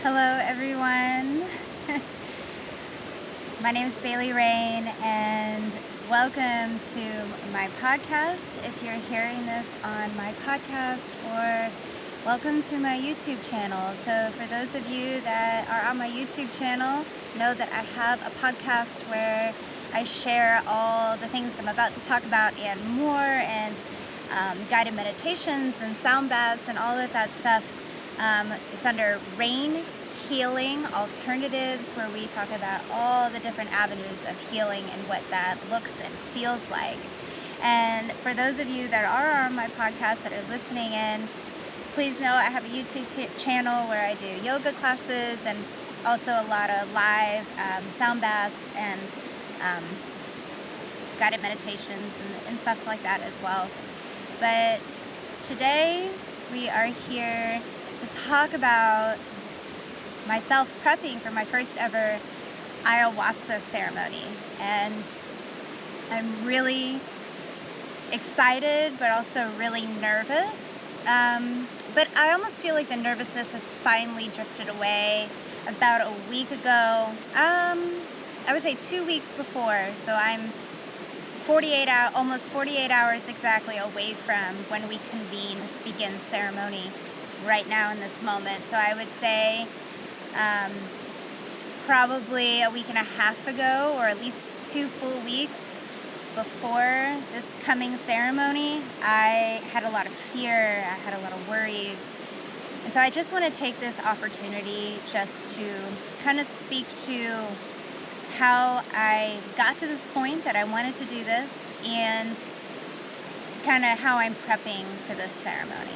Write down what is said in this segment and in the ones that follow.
Hello everyone. My name is Rayne and welcome to my podcast. If you're hearing this on my podcast, or welcome to my YouTube channel. So for those of you that are on my YouTube channel, know that I have a podcast where I share all the things I'm about to talk about and more, and guided meditations and sound baths and all of that stuff. It's under Rayne Healing Alternatives, where we talk about all the different avenues of healing and what that looks and feels like. And for those of you that are on my podcast that are listening in, please know I have a YouTube channel where I do yoga classes and also a lot of live sound baths and guided meditations and stuff like that as well. But today we are here to talk about myself prepping for my first ever Ayahuasca ceremony. And I'm really excited, but also really nervous. But I almost feel like the nervousness has finally drifted away about a week ago. I would say 2 weeks before. So I'm almost 48 hours exactly away from when we begin ceremony right now in this moment. So I would say probably a week and a half ago, or at least 2 full weeks before this coming ceremony, I had a lot of fear, I had a lot of worries. And so I just want to take this opportunity just to kind of speak to how I got to this point that I wanted to do this, and kind of how I'm prepping for this ceremony.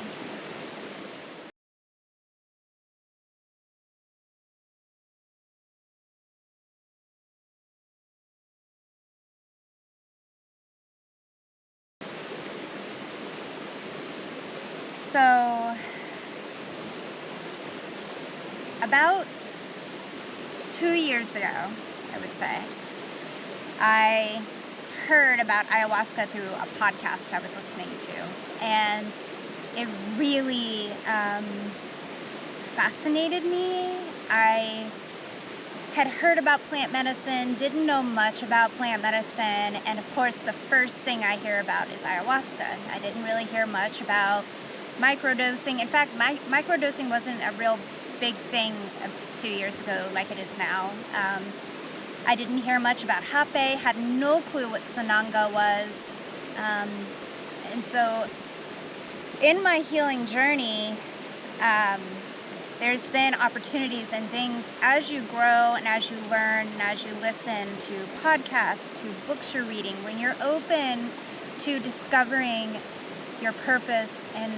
So, about 2 years ago, I would say, I heard about ayahuasca through a podcast I was listening to, and it really fascinated me. I had heard about plant medicine, didn't know much about plant medicine, and of course the first thing I hear about is ayahuasca. I didn't really hear much about microdosing. In fact, microdosing wasn't a real big thing 2 years ago like it is now. I didn't hear much about hape, had no clue what sananga was. And so in my healing journey, there's been opportunities and things as you grow and as you learn and as you listen to podcasts, to books you're reading, when you're open to discovering your purpose and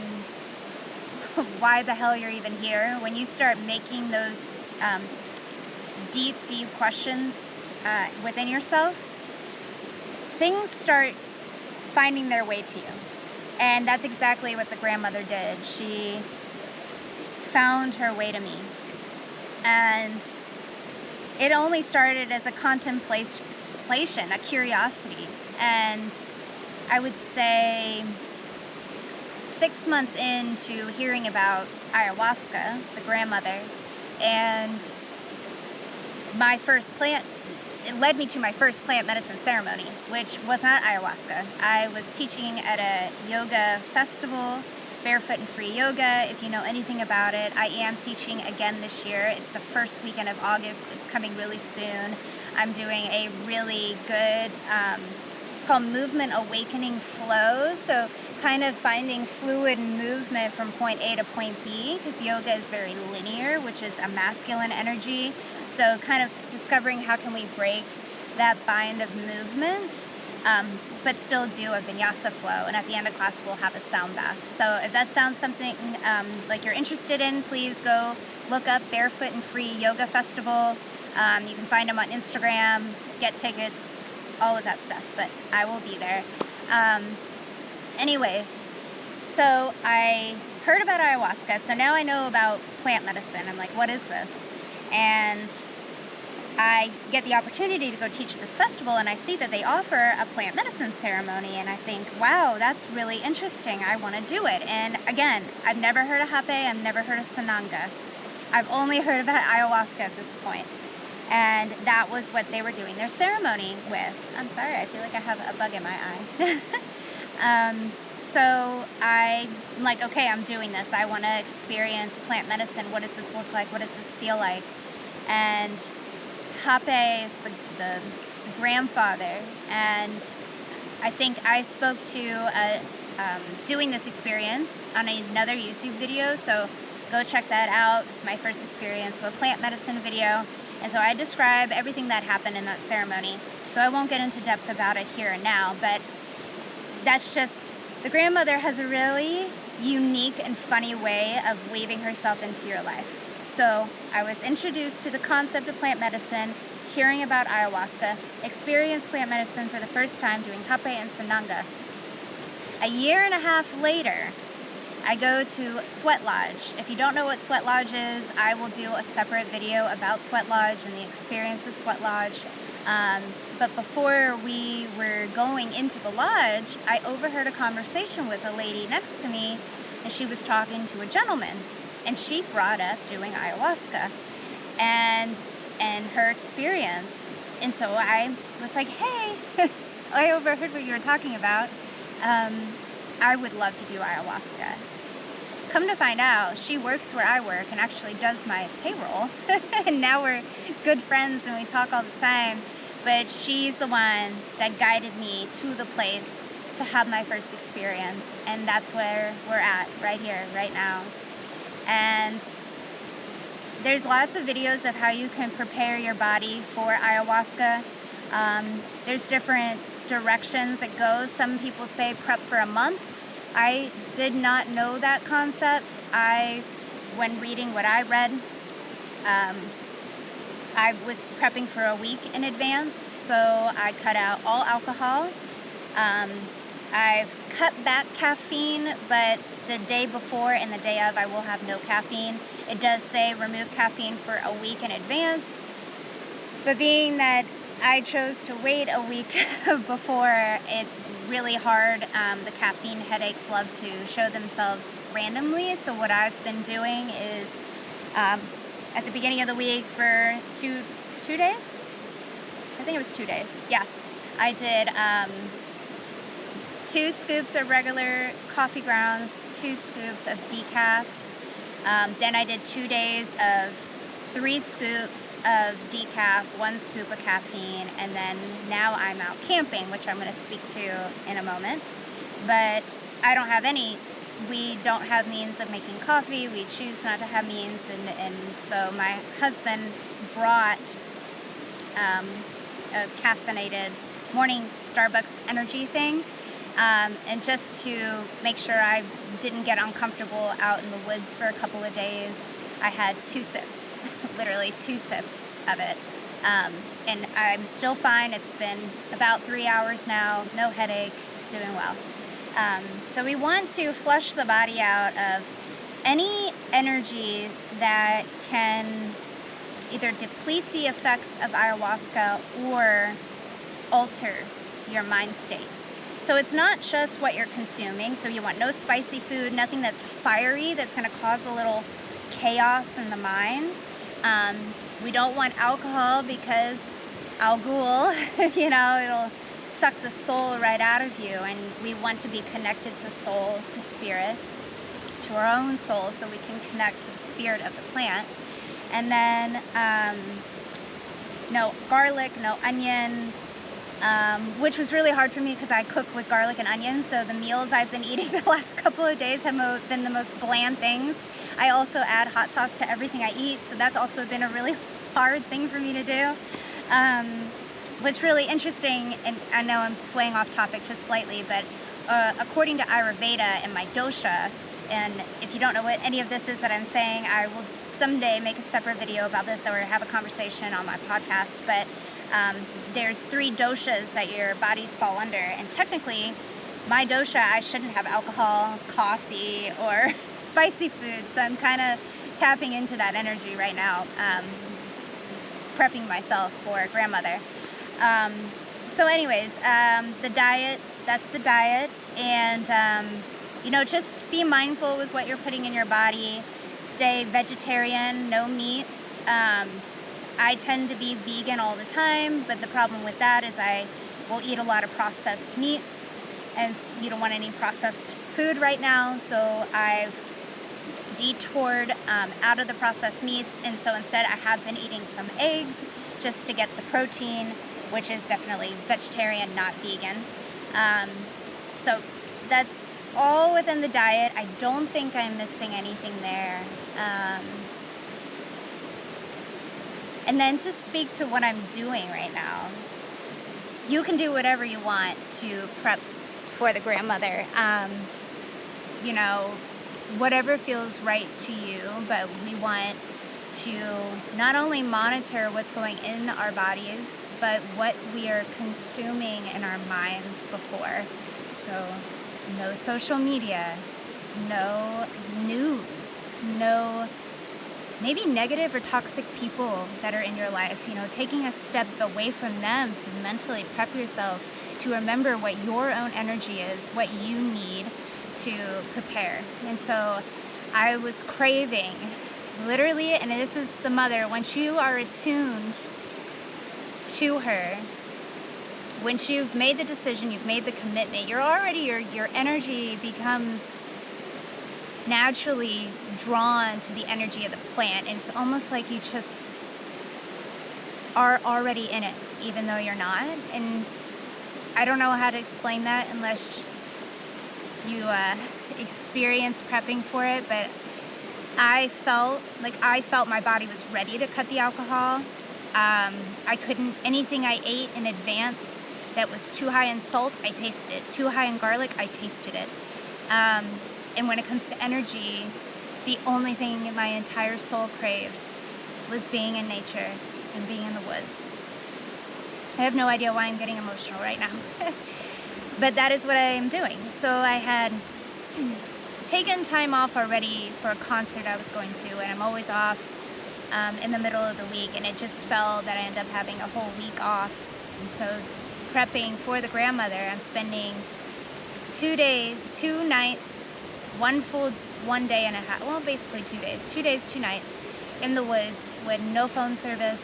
why the hell you're even here, when you start making those deep questions within yourself, things start finding their way to you. And that's exactly what the grandmother did. She found her way to me. And it only started as a contemplation, a curiosity. And I would say 6 months into hearing about ayahuasca, the grandmother, and my first plant, it led me to my first plant medicine ceremony, which was not ayahuasca. I was teaching at a yoga festival, Barefoot and Free Yoga. If you know anything about it, I am teaching again this year. It's the first weekend of August. It's coming really soon. I'm doing a really good, it's called Movement Awakening Flow. So kind of finding fluid movement from point A to point B, because yoga is very linear, which is a masculine energy. So kind of discovering how can we break that bind of movement, but still do a vinyasa flow. And at the end of class, we'll have a sound bath. So if that sounds something like you're interested in, please go look up Barefoot and Free Yoga Festival. You can find them on Instagram, get tickets, all of that stuff. But I will be there. Anyways, so I heard about ayahuasca. So now I know about plant medicine. I'm like, what is this? And I get the opportunity to go teach at this festival, and I see that they offer a plant medicine ceremony, and I think, wow, that's really interesting. I want to do it. And again, I've never heard of hape, I've never heard of sananga. I've only heard about ayahuasca at this point. And that was what they were doing their ceremony with. I'm sorry, I feel like I have a bug in my eye. So I'm like, okay, I'm doing this. I want to experience plant medicine. What does this look like? What does this feel like? And Hape is the grandfather, and I think I spoke to doing this experience on another YouTube video, so go check that out. It's my first experience with plant medicine video, and so I describe everything that happened in that ceremony. So I won't get into depth about it here and now, but that's just, the grandmother has a really unique and funny way of weaving herself into your life. So I was introduced to the concept of plant medicine, hearing about ayahuasca, experienced plant medicine for the first time doing Hape and Sananga. A year and a half later, I go to Sweat Lodge. If you don't know what Sweat Lodge is, I will do a separate video about Sweat Lodge and the experience of Sweat Lodge. But before we were going into the lodge, I overheard a conversation with a lady next to me, and she was talking to a gentleman, and she brought up doing ayahuasca and her experience. And so I was like, hey, I overheard what you were talking about. I would love to do ayahuasca. Come to find out, she works where I work and actually does my payroll. And now we're good friends and we talk all the time. But she's the one that guided me to the place to have my first experience. And that's where we're at, right here, right now. And there's lots of videos of how you can prepare your body for ayahuasca. There's different directions it goes. Some people say prep for a month. I did not know that concept. When reading what I read, I was prepping for a week in advance, so I cut out all alcohol. I've cut back caffeine, but the day before and the day of, I will have no caffeine. It does say remove caffeine for a week in advance, but being that I chose to wait a week before, it's really hard. The caffeine headaches love to show themselves randomly, so what I've been doing is at the beginning of the week for two days, I think it was 2 days, yeah, I did 2 scoops of regular coffee grounds, 2 scoops of decaf, then I did 2 days of 3 scoops of decaf, 1 scoop of caffeine, and then now I'm out camping, which I'm going to speak to in a moment. But we don't have means of making coffee. We choose not to have means, and so my husband brought a caffeinated morning Starbucks energy thing, and just to make sure I didn't get uncomfortable out in the woods for a couple of days, I had 2 sips. Literally 2 sips of it, and I'm still fine. It's been about 3 hours now, no headache, doing well. So we want to flush the body out of any energies that can either deplete the effects of ayahuasca or alter your mind state. So it's not just what you're consuming, so you want no spicy food, nothing that's fiery, that's going to cause a little chaos in the mind. We don't want alcohol because alcohol, it'll suck the soul right out of you, and we want to be connected to soul, to spirit, to our own soul, so we can connect to the spirit of the plant. And then no garlic, no onion, which was really hard for me because I cook with garlic and onion, so the meals I've been eating the last couple of days have been the most bland things. I also add hot sauce to everything I eat, so that's also been a really hard thing for me to do. What's really interesting, and I know I'm swaying off topic just slightly, but according to Ayurveda and my dosha, and if you don't know what any of this is that I'm saying, I will someday make a separate video about this or have a conversation on my podcast, but there's 3 doshas that your bodies fall under, and technically my dosha, I shouldn't have alcohol, coffee, or spicy food, so I'm kind of tapping into that energy right now, prepping myself for grandmother. So anyways, the diet, that's the diet, and just be mindful with what you're putting in your body. stay vegetarian, no meats. I tend to be vegan all the time, but the problem with that is I will eat a lot of processed meats, and you don't want any processed food right now, so I've detoured out of the processed meats, and so instead I have been eating some eggs just to get the protein, which is definitely vegetarian, not vegan. So that's all within the diet. I don't think I'm missing anything there. And then to speak to what I'm doing right now, you can do whatever you want to prep for the grandmother. You know, whatever feels right to you, but we want to not only monitor what's going in our bodies, but what we are consuming in our minds before. So no social media, no news, no maybe negative or toxic people that are in your life, you know, taking a step away from them to mentally prep yourself to remember what your own energy is, what you need to prepare. And so I was craving, literally, and this is the mother, once you are attuned to her, once you've made the decision, you've made the commitment, you're already, your energy becomes naturally drawn to the energy of the plant, and it's almost like you just are already in it, even though you're not. And I don't know how to explain that unless you experience prepping for it, but I felt my body was ready to cut the alcohol. I couldn't, anything I ate in advance that was too high in salt, I tasted it. Too high in garlic, I tasted it. And when it comes to energy, the only thing my entire soul craved was being in nature and being in the woods. I have no idea why I'm getting emotional right now. But that is what I am doing. So I had taken time off already for a concert I was going to, and I'm always off in the middle of the week, and it just fell that I end up having a whole week off. And so prepping for the grandmother, I'm spending 2 nights, one day and a half, well, basically 2 days, 2 days, 2 nights in the woods with no phone service.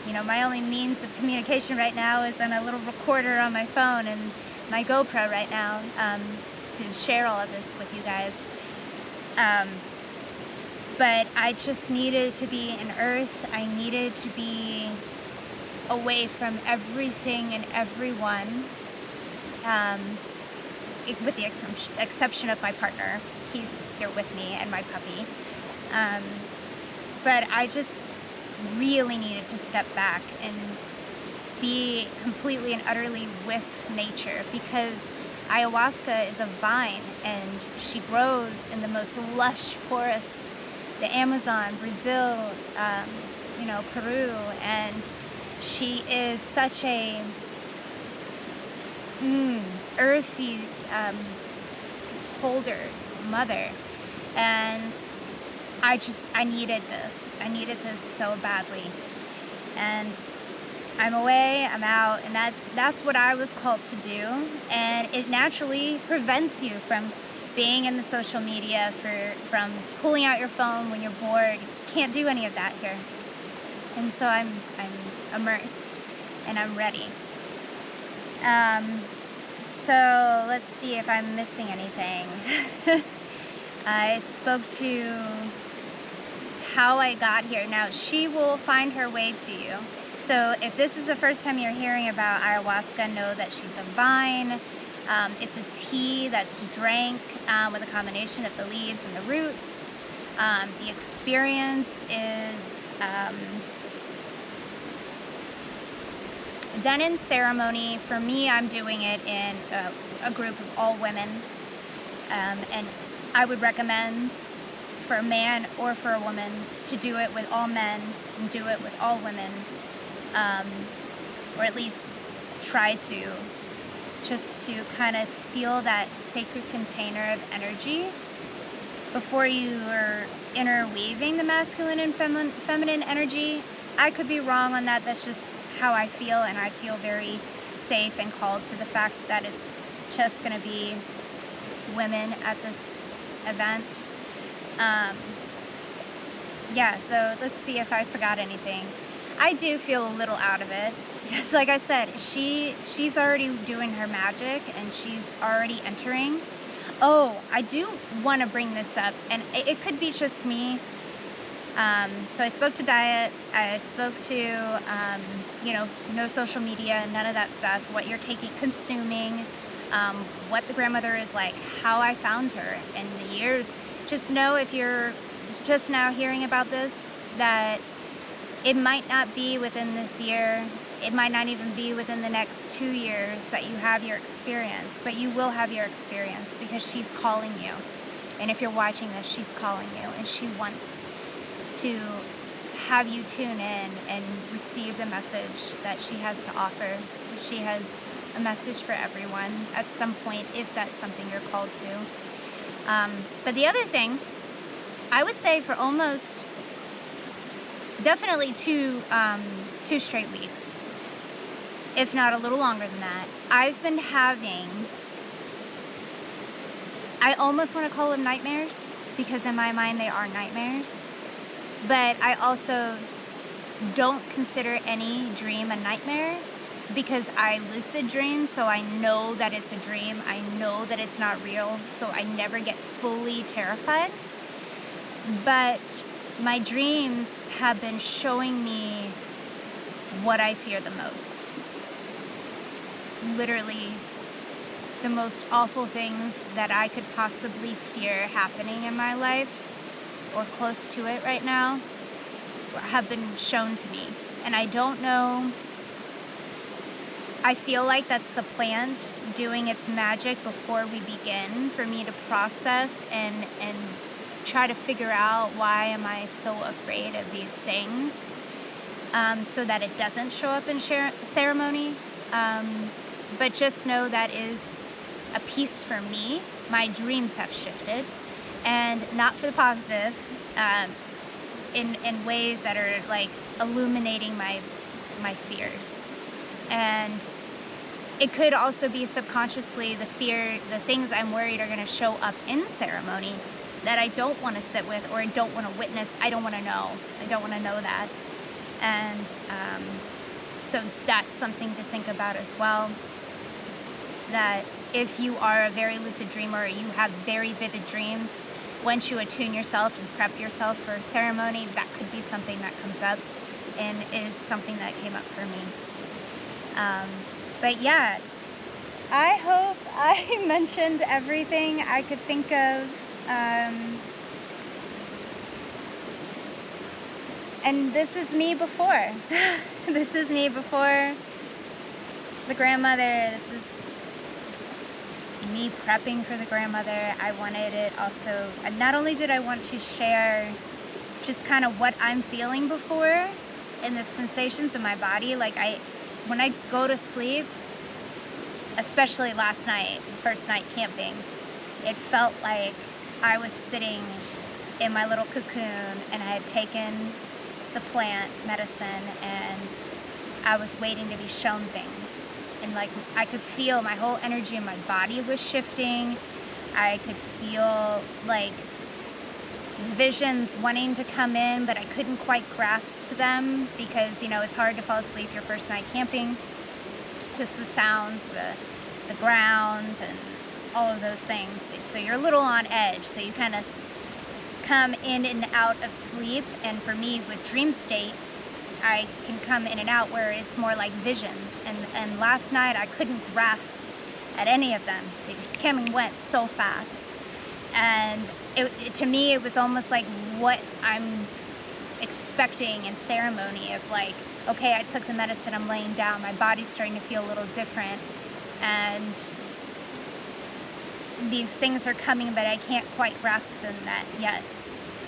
You know, my only means of communication right now is on a little recorder on my phone and my GoPro right now to share all of this with you guys. But I just needed to be in earth. I needed to be away from everything and everyone, with the exception of my partner. He's here with me, and my puppy. But I just really needed to step back and be completely and utterly with nature, because ayahuasca is a vine and she grows in the most lush forest, the Amazon, Brazil, you know, Peru, and she is such a earthy holder, mother, and I needed this so badly. And I'm away, I'm out, and that's what I was called to do, and it naturally prevents you from being in the social media, from pulling out your phone when you're bored. You can't do any of that here. And so I'm immersed and I'm ready. So let's see if I'm missing anything. I spoke to how I got here. Now, she will find her way to you. So if this is the first time you're hearing about ayahuasca, know that she's a vine. It's a tea that's drank with a combination of the leaves and the roots. The experience is done in ceremony. For me, I'm doing it in a group of all women. And I would recommend for a man or for a woman to do it with all men and do it with all women. Or at least try to, just to kind of feel that sacred container of energy before you are interweaving the masculine and feminine energy. I could be wrong on that. That's just how I feel, and I feel very safe and called to the fact that it's just going to be women at this event. Yeah, so let's see if I forgot anything. I do feel a little out of it because, like I said, she's already doing her magic and she's already entering. Oh, I do want to bring this up, and it could be just me. So I spoke to diet. I spoke to, no social media, none of that stuff. What you're consuming, what the grandmother is like, how I found her in the years. Just know if you're just now hearing about this, that it might not be within this year. It might not even be within the next 2 years that you have your experience, but you will have your experience because she's calling you. And if you're watching this, she's calling you, and she wants to have you tune in and receive the message that she has to offer. She has a message for everyone at some point, if that's something you're called to. But the other thing, I would say for almost definitely two straight weeks, if not a little longer than that, I've been having, I almost want to call them nightmares, because in my mind they are nightmares, but I also don't consider any dream a nightmare, because I lucid dream, so I know that it's a dream. I know that it's not real, so I never get fully terrified. But my dreams have been showing me what I fear the most. Literally, the most awful things that I could possibly fear happening in my life, or close to it right now, have been shown to me. And I don't know, I feel like that's the plant doing its magic before we begin, for me to process and try to figure out why am I so afraid of these things, so that it doesn't show up in ceremony. But just know that is a piece for me. My dreams have shifted, and not for the positive, in ways that are like illuminating my fears. And it could also be subconsciously the things I'm worried are going to show up in ceremony that I don't want to sit with, or I don't want to witness. I don't want to know. I don't want to know that. And so that's something to think about as well. That if you are a very lucid dreamer, or you have very vivid dreams, once you attune yourself and prep yourself for ceremony, that could be something that comes up, and is something that came up for me. But yeah, I hope I mentioned everything I could think of. And this is me before. This is me before the grandmother. This is me prepping for the grandmother. I wanted it also, not only did I want to share just kind of what I'm feeling before and the sensations in my body, like when I go to sleep, especially last night, first night camping, it felt like I was sitting in my little cocoon, and I had taken the plant medicine, and I was waiting to be shown things. And like, I could feel my whole energy in my body was shifting. I could feel like visions wanting to come in, but I couldn't quite grasp them, because it's hard to fall asleep your first night camping. Just the sounds, the ground, and all of those things. So you're a little on edge, so you kind of come in and out of sleep. And for me, with dream state, I can come in and out where it's more like visions. And last night I couldn't grasp at any of them. They came and went so fast. And to me, it was almost like what I'm expecting in ceremony, of like, okay, I took the medicine, I'm laying down, my body's starting to feel a little different, and these things are coming, but I can't quite grasp them yet.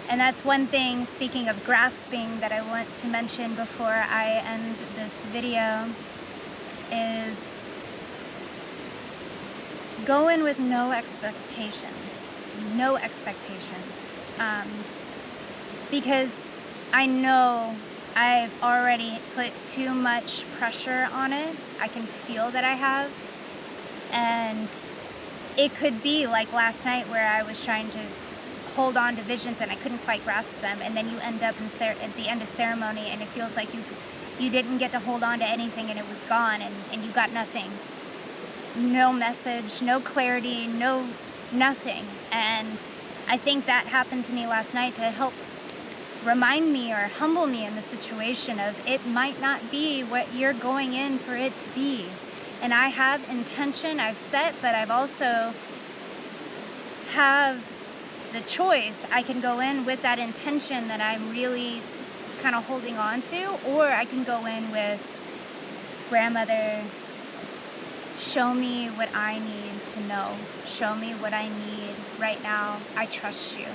And that's one thing, speaking of grasping, that I want to mention before I end this video, is go in with no expectations. No expectations. Because I know I've already put too much pressure on it. I can feel that I have. And it could be like last night, where I was trying to hold on to visions and I couldn't quite grasp them, and then you end up at the end of ceremony and it feels like you didn't get to hold on to anything and it was gone, and you got nothing. No message, no clarity, no nothing. And I think that happened to me last night to help remind me or humble me in the situation of it might not be what you're going in for it to be. And I have intention, I've set, but I've also have the choice. I can go in with that intention that I'm really kind of holding on to, or I can go in with, grandmother, show me what I need to know. Show me what I need right now. I trust you.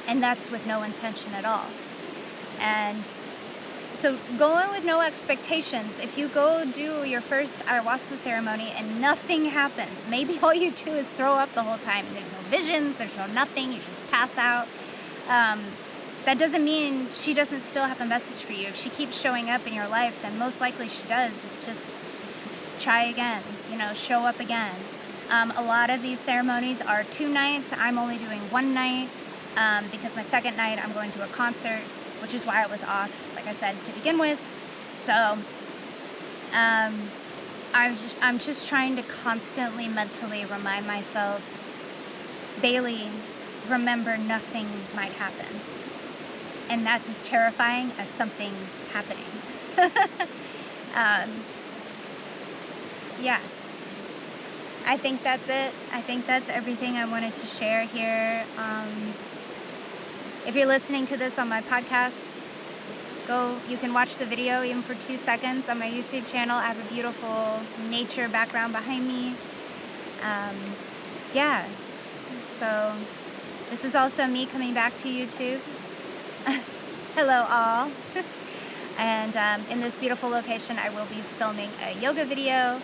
And that's with no intention at all. And so go in with no expectations. If you go do your first ayahuasca ceremony and nothing happens, maybe all you do is throw up the whole time and there's no visions, there's no nothing, you just pass out. That doesn't mean she doesn't still have a message for you. If she keeps showing up in your life, then most likely she does. It's just try again, show up again. A lot of these ceremonies are 2 nights. I'm only doing 1 night because my second night I'm going to a concert, which is why I was off, like I said, to begin with. So I'm just trying to constantly mentally remind myself, Bailey, remember nothing might happen. And that's as terrifying as something happening. Yeah. I think that's it. I think that's everything I wanted to share here. If you're listening to this on my podcast, you can watch the video even for 2 seconds on my YouTube channel. I have a beautiful nature background behind me. Yeah. So this is also me coming back to YouTube. Hello all. And in this beautiful location, I will be filming a yoga video.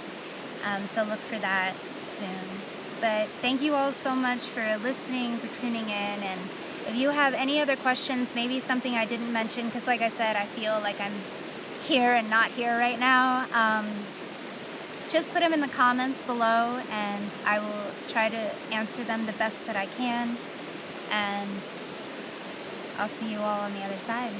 So look for that soon. But thank you all so much for listening, for tuning in. And if you have any other questions, maybe something I didn't mention, because like I said, I feel like I'm here and not here right now, just put them in the comments below and I will try to answer them the best that I can. And I'll see you all on the other side.